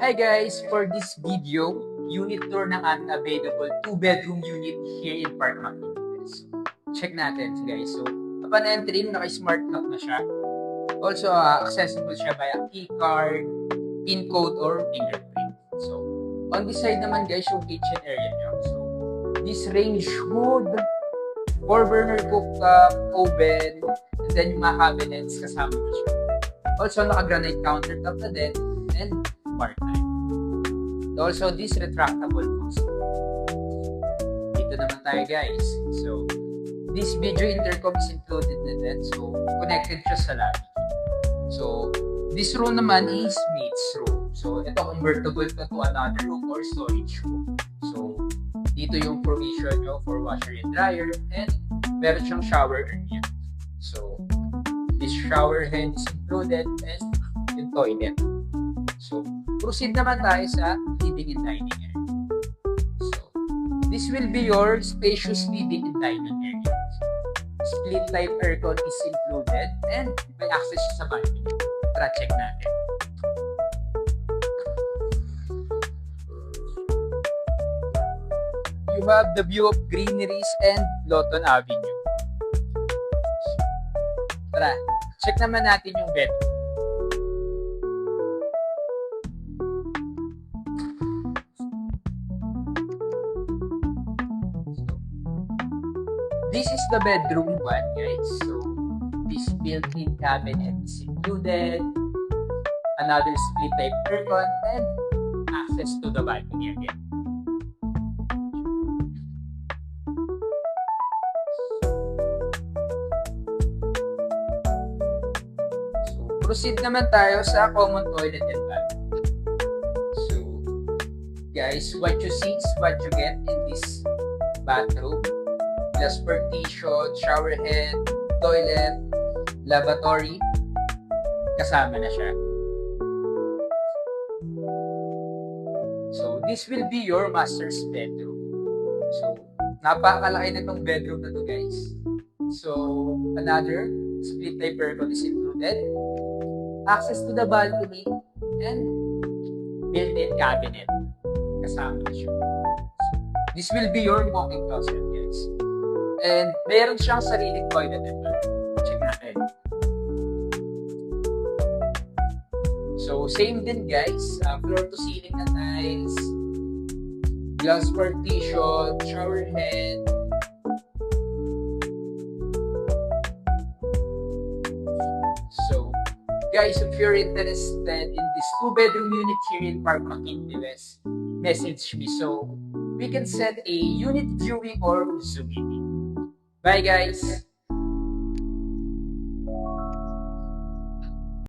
Hi guys! For this video, unit tour ng aming available 2-bedroom unit here in Park Makinibes. Check natin guys. So, upon entry, naka-smart lock na siya. Also, accessible siya via keycard, PIN code, or fingerprint. So, on this side naman guys, yung kitchen area niya. So, this range hood, 4-burner cooktop, oven, and then yung mga cabinets kasama na siya. Also, naka-granite countertop na din, and part-time. Also, this retractable faucet. Dito naman tayo guys. So, this video intercom is included na din. So, connected siya sa lobby. So, this room naman is maid's room. So, ito convertible to another room or storage room. So, dito yung provision nyo for washer and dryer, and meron siyang shower area. So, this shower head is included, and yung toilet. So, proceed naman tayo sa living and dining area. So, this will be your spacious living and dining area. Split type aircon is included, and may access sa balcony. Tara, check natin. You have the view of greeneries and Lawton Avenue. Tara, check naman natin yung bedroom. This is the bedroom one, guys. So, this built-in cabinet is included, another split type aircon, and access to the balcony again. So, proceed naman tayo sa common toilet and bathroom. So, guys, what you see is what you get in this bathroom. Glass partition, shower head, toilet, lavatory, kasama na siya. So, this will be your master's bedroom. So, napakalaki na itong bedroom na to guys. So, another split type aircon is included, access to the balcony, and built-in cabinet, kasama na siya. So, this will be your walk-in closet guys. And meron siyang sariling toilet and bathroom. Check natin. So, same din guys. Floor to ceiling na tiles. Glass partition. Shower head. So, guys, if you're interested in this 2-bedroom unit here in Park Makinibes, message me so we can set a unit viewing or Zoom meeting. Bye guys!